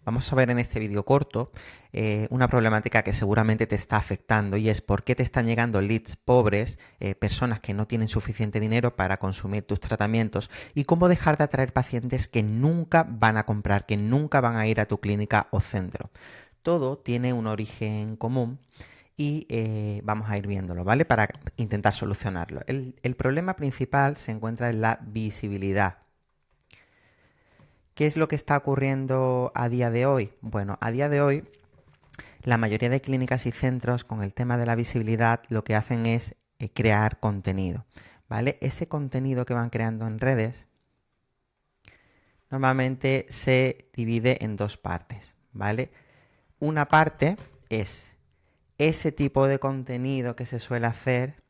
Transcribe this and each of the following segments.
Vamos a ver en este vídeo corto una problemática que seguramente te está afectando y es por qué te están llegando leads pobres, personas que no tienen suficiente dinero para consumir tus tratamientos y cómo dejar de atraer pacientes que nunca van a comprar, que nunca van a ir a tu clínica o centro. Todo tiene un origen común y vamos a ir viéndolo, ¿vale? Para intentar solucionarlo. El problema principal se encuentra en la visibilidad. ¿Qué es lo que está ocurriendo a día de hoy? Bueno, a día de hoy la mayoría de clínicas y centros con el tema de la visibilidad lo que hacen es crear contenido, ¿vale? Ese contenido que van creando en redes normalmente se divide en dos partes, ¿vale? Una parte es ese tipo de contenido que se suele hacer.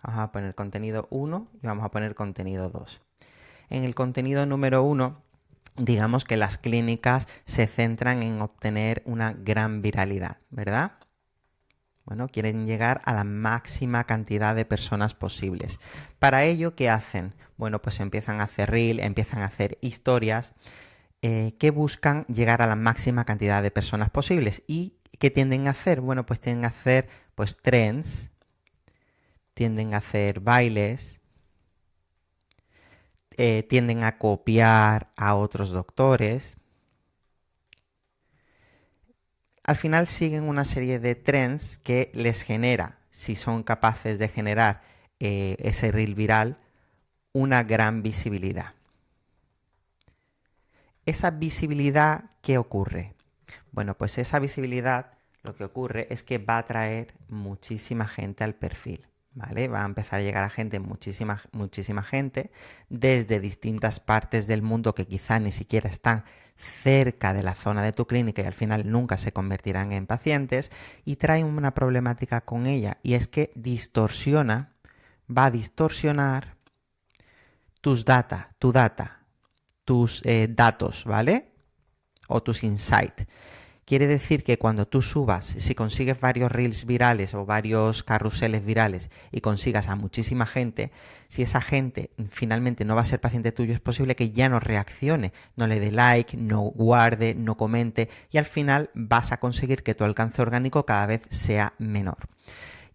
Vamos a poner contenido 1 y vamos a poner contenido 2. En el contenido número 1, digamos que las clínicas se centran en obtener una gran viralidad, ¿verdad? Bueno, quieren llegar a la máxima cantidad de personas posibles. Para ello, ¿qué hacen? Bueno, pues empiezan a hacer reel, empiezan a hacer historias que buscan llegar a la máxima cantidad de personas posibles. ¿Y qué tienden a hacer? Bueno, pues tienden a hacer pues trends, tienden a hacer bailes, tienden a copiar a otros doctores. Al final siguen una serie de trends que les genera, si son capaces de generar ese reel viral, una gran visibilidad. Esa visibilidad, ¿qué ocurre? Bueno, pues esa visibilidad lo que ocurre es que va a atraer muchísima gente al perfil, ¿vale? Va a empezar a llegar a gente, muchísima gente, desde distintas partes del mundo que quizá ni siquiera están cerca de la zona de tu clínica y al final nunca se convertirán en pacientes, y trae una problemática con ella, y es que va a distorsionar tus datos, ¿vale? O tus insights. Quiere decir que cuando tú subas, si consigues varios reels virales o varios carruseles virales y consigas a muchísima gente, si esa gente finalmente no va a ser paciente tuyo, es posible que ya no reaccione, no le dé like, no guarde, no comente, y al final vas a conseguir que tu alcance orgánico cada vez sea menor.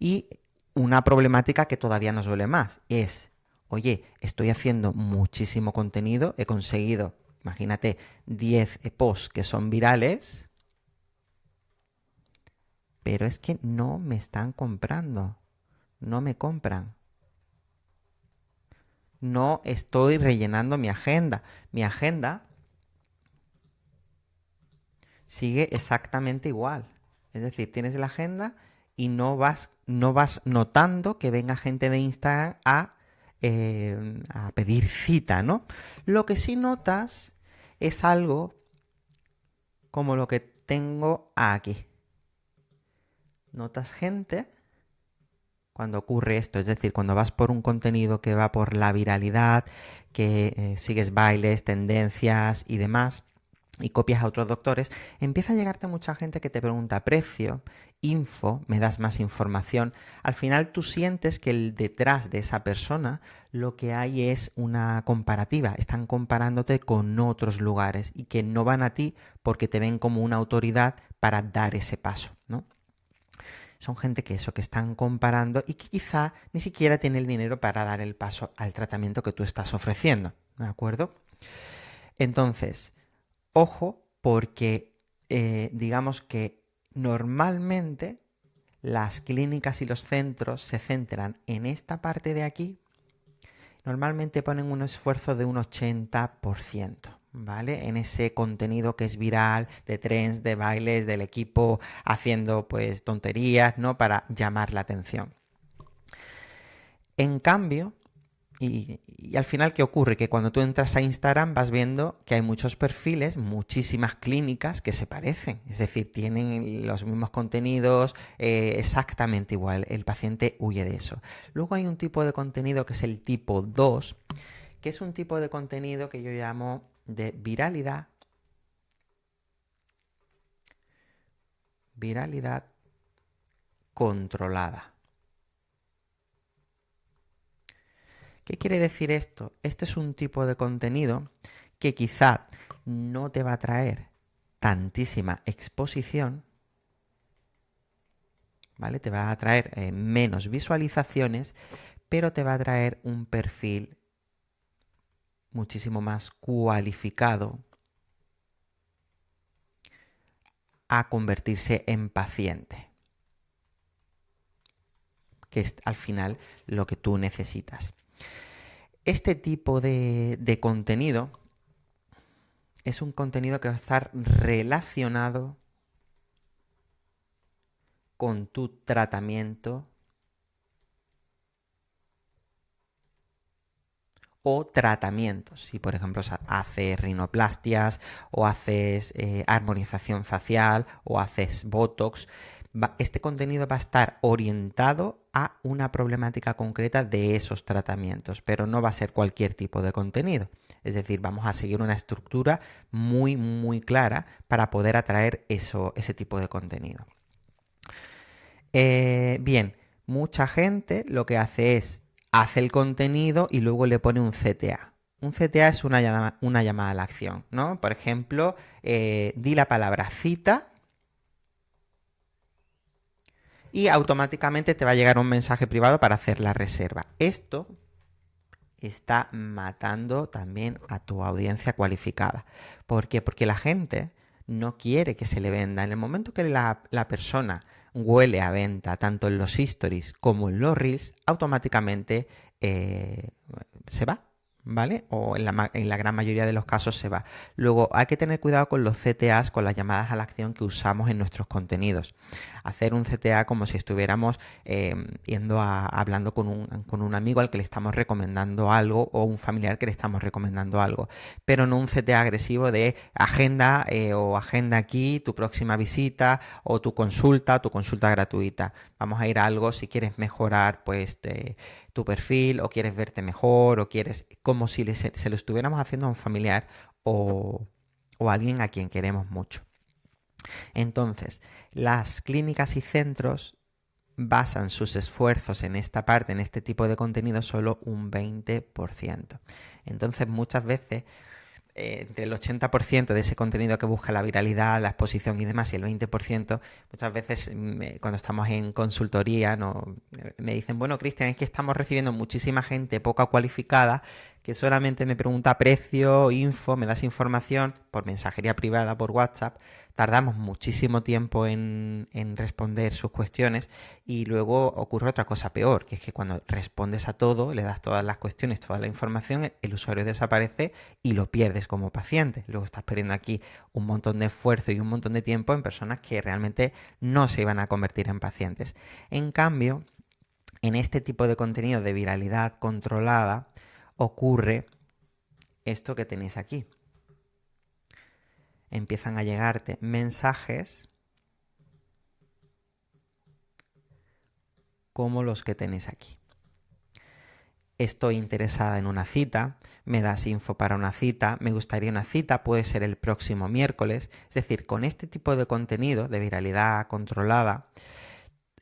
Y una problemática que todavía nos duele más es, oye, estoy haciendo muchísimo contenido, he conseguido, imagínate, 10 posts que son virales, pero es que no me están comprando, no me compran. No estoy rellenando mi agenda. Mi agenda sigue exactamente igual. Es decir, tienes la agenda y no vas notando que venga gente de Instagram a pedir cita, ¿no? Lo que sí notas es algo como lo que tengo aquí. Notas gente cuando ocurre esto, es decir, cuando vas por un contenido que va por la viralidad, que sigues bailes, tendencias y demás, y copias a otros doctores, empieza a llegarte mucha gente que te pregunta precio, info, me das más información. Al final tú sientes que detrás de esa persona lo que hay es una comparativa, están comparándote con otros lugares y que no van a ti porque te ven como una autoridad para dar ese paso, ¿no? Son gente que están comparando y que quizá ni siquiera tiene el dinero para dar el paso al tratamiento que tú estás ofreciendo, ¿de acuerdo? Entonces, ojo, porque digamos que normalmente las clínicas y los centros se centran en esta parte de aquí, normalmente ponen un esfuerzo de un 80%. ¿Vale? En ese contenido que es viral, de trends, de bailes, del equipo haciendo pues tonterías, ¿no? Para llamar la atención. En cambio, y al final, ¿qué ocurre? Que cuando tú entras a Instagram vas viendo que hay muchos perfiles, muchísimas clínicas que se parecen. Es decir, tienen los mismos contenidos, exactamente igual. El paciente huye de eso. Luego hay un tipo de contenido que es el tipo 2, que es un tipo de contenido que yo llamo de viralidad controlada. ¿Qué quiere decir esto? Este es un tipo de contenido que quizá no te va a traer tantísima exposición, ¿vale? Te va a traer menos visualizaciones, pero te va a traer un perfil muchísimo más cualificado a convertirse en paciente, que es al final lo que tú necesitas. Este tipo de contenido es un contenido que va a estar relacionado con tu tratamiento o tratamientos. Si, por ejemplo, haces rinoplastias o haces armonización facial o haces botox, este contenido va a estar orientado a una problemática concreta de esos tratamientos, pero no va a ser cualquier tipo de contenido. Es decir, vamos a seguir una estructura muy, muy clara para poder atraer ese tipo de contenido. Bien, mucha gente lo que hace es hace el contenido y luego le pone un CTA. Un CTA es una llamada a la acción, ¿no? Por ejemplo, di la palabra cita y automáticamente te va a llegar un mensaje privado para hacer la reserva. Esto está matando también a tu audiencia cualificada. ¿Por qué? Porque la gente no quiere que se le venda. En el momento que la persona huele a venta, tanto en los stories como en los reels, automáticamente se va, ¿vale? O en la gran mayoría de los casos se va. Luego hay que tener cuidado con los CTAs, con las llamadas a la acción que usamos en nuestros contenidos. Hacer un CTA como si estuviéramos hablando con un amigo al que le estamos recomendando algo o un familiar que le estamos recomendando algo, pero no un CTA agresivo de agenda o agenda aquí tu próxima visita o tu consulta gratuita. Vamos a ir a algo si quieres mejorar pues tu perfil o quieres verte mejor o quieres como si se lo estuviéramos haciendo a un familiar o a alguien a quien queremos mucho. Entonces, las clínicas y centros basan sus esfuerzos en esta parte, en este tipo de contenido, solo un 20%. Entonces, muchas veces, entre el 80% de ese contenido que busca la viralidad, la exposición y demás, y el 20%, muchas veces cuando estamos en consultoría me dicen, bueno, Cristian, es que estamos recibiendo muchísima gente poco cualificada que solamente me pregunta precio, info, me das información por mensajería privada, por WhatsApp. Tardamos muchísimo tiempo en responder sus cuestiones y luego ocurre otra cosa peor, que es que cuando respondes a todo, le das todas las cuestiones, toda la información, el usuario desaparece y lo pierdes como paciente. Luego estás perdiendo aquí un montón de esfuerzo y un montón de tiempo en personas que realmente no se iban a convertir en pacientes. En cambio, en este tipo de contenido de viralidad controlada ocurre esto que tenéis aquí. Empiezan a llegarte mensajes como los que tenéis aquí. Estoy interesada en una cita, me das info para una cita, me gustaría una cita, puede ser el próximo miércoles. Es decir, con este tipo de contenido de viralidad controlada,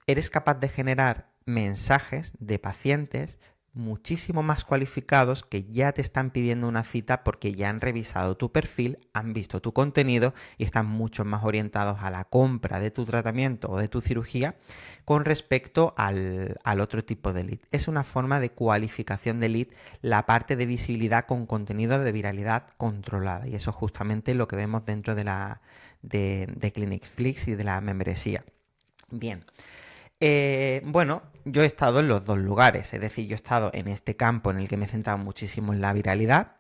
eres capaz de generar mensajes de pacientes muchísimo más cualificados que ya te están pidiendo una cita porque ya han revisado tu perfil, han visto tu contenido y están mucho más orientados a la compra de tu tratamiento o de tu cirugía con respecto al otro tipo de lead. Es una forma de cualificación de lead la parte de visibilidad con contenido de viralidad controlada, y eso es justamente lo que vemos dentro de ClinicFlix y de la membresía. Bien. Bueno, yo he estado en los dos lugares, es decir, yo he estado en este campo en el que me he centrado muchísimo en la viralidad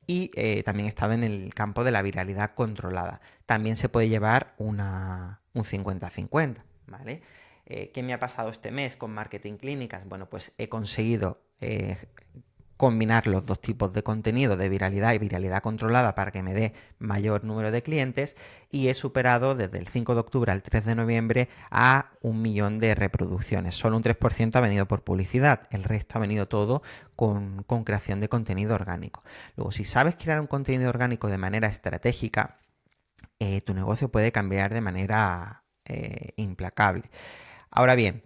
y también he estado en el campo de la viralidad controlada. También se puede llevar un 50-50, ¿vale? ¿Qué me ha pasado este mes con Marketing Clínicas? Bueno, pues he conseguido combinar los dos tipos de contenido de viralidad y viralidad controlada para que me dé mayor número de clientes, y he superado desde el 5 de octubre al 3 de noviembre a 1 millón de reproducciones. Solo un 3% ha venido por publicidad, el resto ha venido todo con creación de contenido orgánico. Luego, si sabes crear un contenido orgánico de manera estratégica, tu negocio puede cambiar de manera implacable. Ahora bien,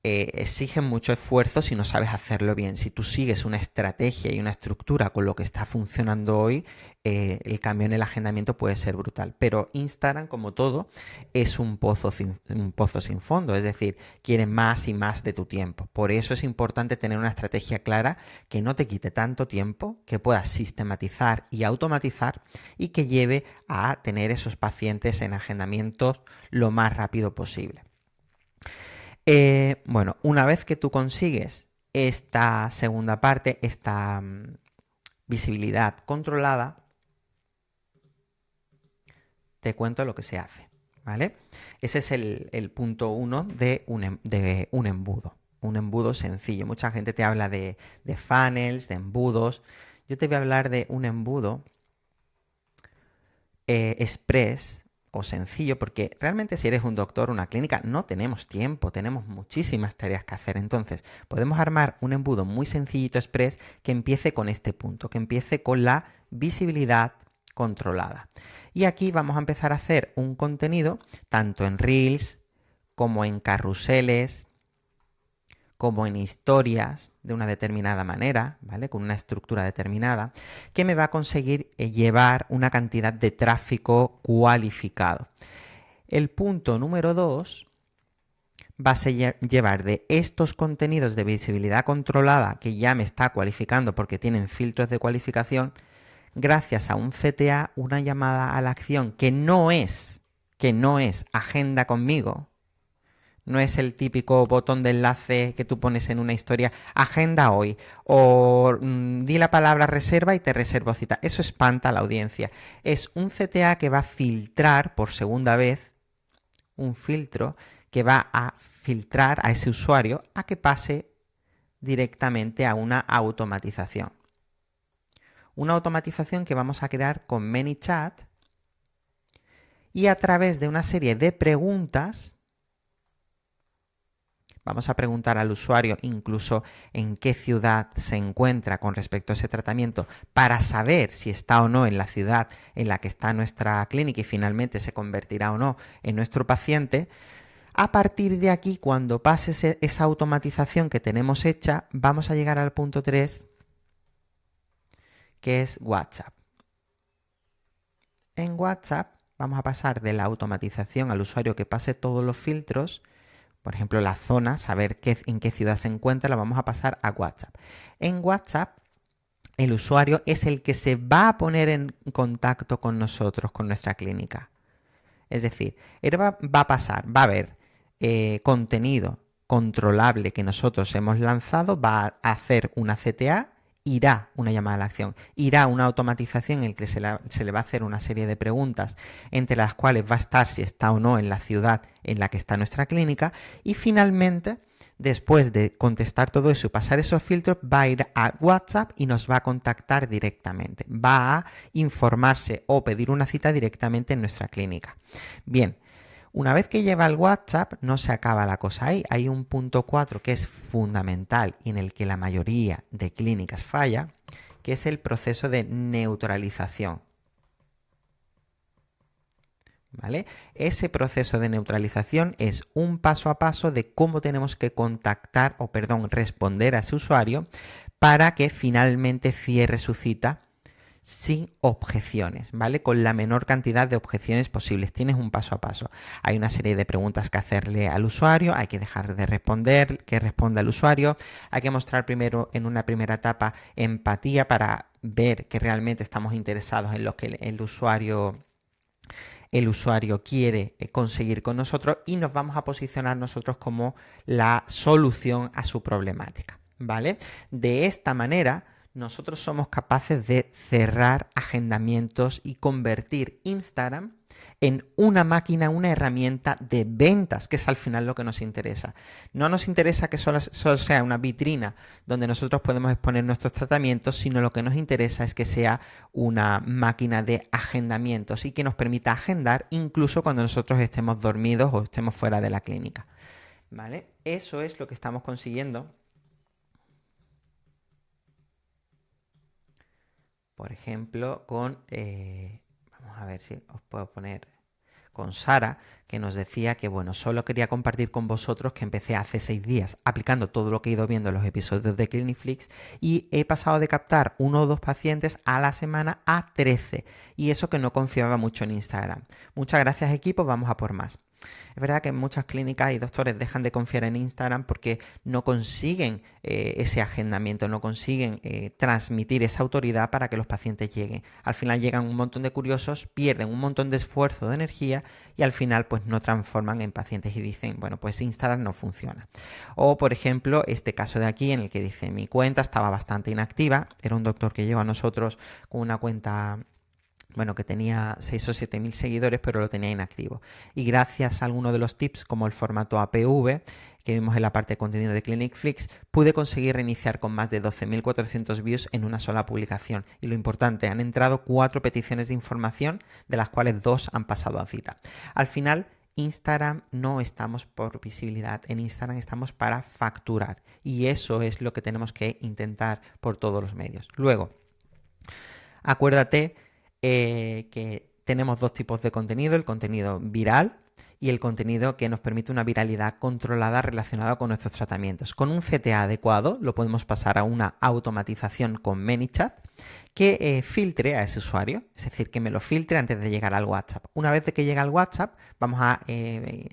exigen mucho esfuerzo si no sabes hacerlo bien. Si tú sigues una estrategia y una estructura con lo que está funcionando hoy, el cambio en el agendamiento puede ser brutal. Pero Instagram, como todo, es un pozo sin fondo, es decir, quiere más y más de tu tiempo. Por eso es importante tener una estrategia clara que no te quite tanto tiempo, que puedas sistematizar y automatizar y que lleve a tener esos pacientes en agendamientos lo más rápido posible. Bueno, una vez que tú consigues esta segunda parte, esta visibilidad controlada, te cuento lo que se hace, ¿vale? Ese es el punto 1 de un embudo. Un embudo sencillo. Mucha gente te habla de funnels, de embudos. Yo te voy a hablar de un embudo express o sencillo, porque realmente si eres un doctor, una clínica, no tenemos tiempo, tenemos muchísimas tareas que hacer. Entonces, podemos armar un embudo muy sencillito express que empiece con este punto, que empiece con la visibilidad controlada. Y aquí vamos a empezar a hacer un contenido tanto en Reels como en carruseles, como en historias de una determinada manera, ¿vale? Con una estructura determinada, que me va a conseguir llevar una cantidad de tráfico cualificado. El punto número 2 va a llevar de estos contenidos de visibilidad controlada que ya me está cualificando porque tienen filtros de cualificación, gracias a un CTA, una llamada a la acción que no es agenda conmigo. No es el típico botón de enlace que tú pones en una historia, agenda hoy, o di la palabra reserva y te reservo cita. Eso espanta a la audiencia. Es un CTA que va a filtrar por segunda vez, un filtro que va a filtrar a ese usuario a que pase directamente a una automatización. Una automatización que vamos a crear con ManyChat y a través de una serie de preguntas. Vamos a preguntar al usuario incluso en qué ciudad se encuentra con respecto a ese tratamiento para saber si está o no en la ciudad en la que está nuestra clínica y finalmente se convertirá o no en nuestro paciente. A partir de aquí, cuando pase esa automatización que tenemos hecha, vamos a llegar al punto 3, que es WhatsApp. En WhatsApp vamos a pasar de la automatización al usuario que pase todos los filtros. Por ejemplo, la zona, saber en qué ciudad se encuentra, la vamos a pasar a WhatsApp. En WhatsApp, el usuario es el que se va a poner en contacto con nosotros, con nuestra clínica. Es decir, él va a pasar, va a ver contenido controlable que nosotros hemos lanzado, va a hacer una CTA, irá una llamada a la acción, irá una automatización en la que se le va a hacer una serie de preguntas entre las cuales va a estar si está o no en la ciudad en la que está nuestra clínica y finalmente, después de contestar todo eso y pasar esos filtros, va a ir a WhatsApp y nos va a contactar directamente, va a informarse o pedir una cita directamente en nuestra clínica. Bien, una vez que lleva el WhatsApp, no se acaba la cosa ahí. Hay un punto 4 que es fundamental y en el que la mayoría de clínicas falla, que es el proceso de neutralización. ¿Vale? Ese proceso de neutralización es un paso a paso de cómo tenemos que responder a ese usuario para que finalmente cierre su cita sin objeciones, ¿vale? Con la menor cantidad de objeciones posibles. Tienes un paso a paso. Hay una serie de preguntas que hacerle al usuario, hay que dejar de responder, que responda el usuario, hay que mostrar primero en una primera etapa empatía para ver que realmente estamos interesados en lo que el usuario quiere conseguir con nosotros y nos vamos a posicionar nosotros como la solución a su problemática, ¿vale? De esta manera, nosotros somos capaces de cerrar agendamientos y convertir Instagram en una máquina, una herramienta de ventas, que es al final lo que nos interesa. No nos interesa que solo sea una vitrina donde nosotros podemos exponer nuestros tratamientos, sino lo que nos interesa es que sea una máquina de agendamientos y que nos permita agendar incluso cuando nosotros estemos dormidos o estemos fuera de la clínica. ¿Vale? Eso es lo que estamos consiguiendo. Por ejemplo, vamos a ver si os puedo poner con Sara, que nos decía que, bueno, solo quería compartir con vosotros que empecé hace 6 días aplicando todo lo que he ido viendo en los episodios de Clinicflix y he pasado de captar 1 o 2 pacientes a la semana a 13, y eso que no confiaba mucho en Instagram. Muchas gracias, equipo, vamos a por más. Es verdad que muchas clínicas y doctores dejan de confiar en Instagram porque no consiguen ese agendamiento, no consiguen transmitir esa autoridad para que los pacientes lleguen. Al final llegan un montón de curiosos, pierden un montón de esfuerzo, de energía, y al final pues no transforman en pacientes y dicen, bueno, pues Instagram no funciona. O por ejemplo, este caso de aquí en el que dice, mi cuenta estaba bastante inactiva, era un doctor que llegó a nosotros con una cuenta, bueno, que tenía 6 o 7 mil seguidores, pero lo tenía inactivo. Y gracias a alguno de los tips, como el formato APV, que vimos en la parte de contenido de Clinicflix, pude conseguir reiniciar con más de 12.400 views en una sola publicación. Y lo importante, han entrado 4 peticiones de información, de las cuales 2 han pasado a cita. Al final, Instagram no estamos por visibilidad, en Instagram estamos para facturar. Y eso es lo que tenemos que intentar por todos los medios. Luego, acuérdate que tenemos 2 tipos de contenido, el contenido viral y el contenido que nos permite una viralidad controlada relacionada con nuestros tratamientos. Con un CTA adecuado lo podemos pasar a una automatización con ManyChat que filtre a ese usuario, es decir, que me lo filtre antes de llegar al WhatsApp. Una vez de que llega al WhatsApp, vamos a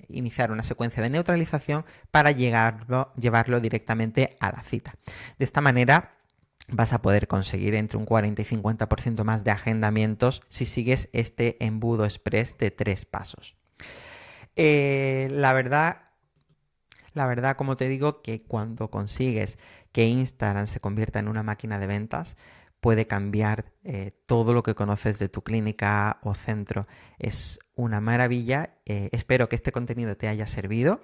iniciar una secuencia de neutralización para llevarlo directamente a la cita. De esta manera vas a poder conseguir entre un 40 y 50% más de agendamientos si sigues este embudo express de 3 pasos. La verdad, como te digo, que cuando consigues que Instagram se convierta en una máquina de ventas, puede cambiar todo lo que conoces de tu clínica o centro. Es una maravilla. Espero que este contenido te haya servido,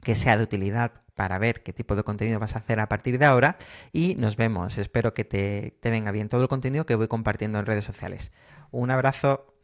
que sea de utilidad para ver qué tipo de contenido vas a hacer a partir de ahora, y nos vemos. Espero que te venga bien todo el contenido que voy compartiendo en redes sociales. Un abrazo.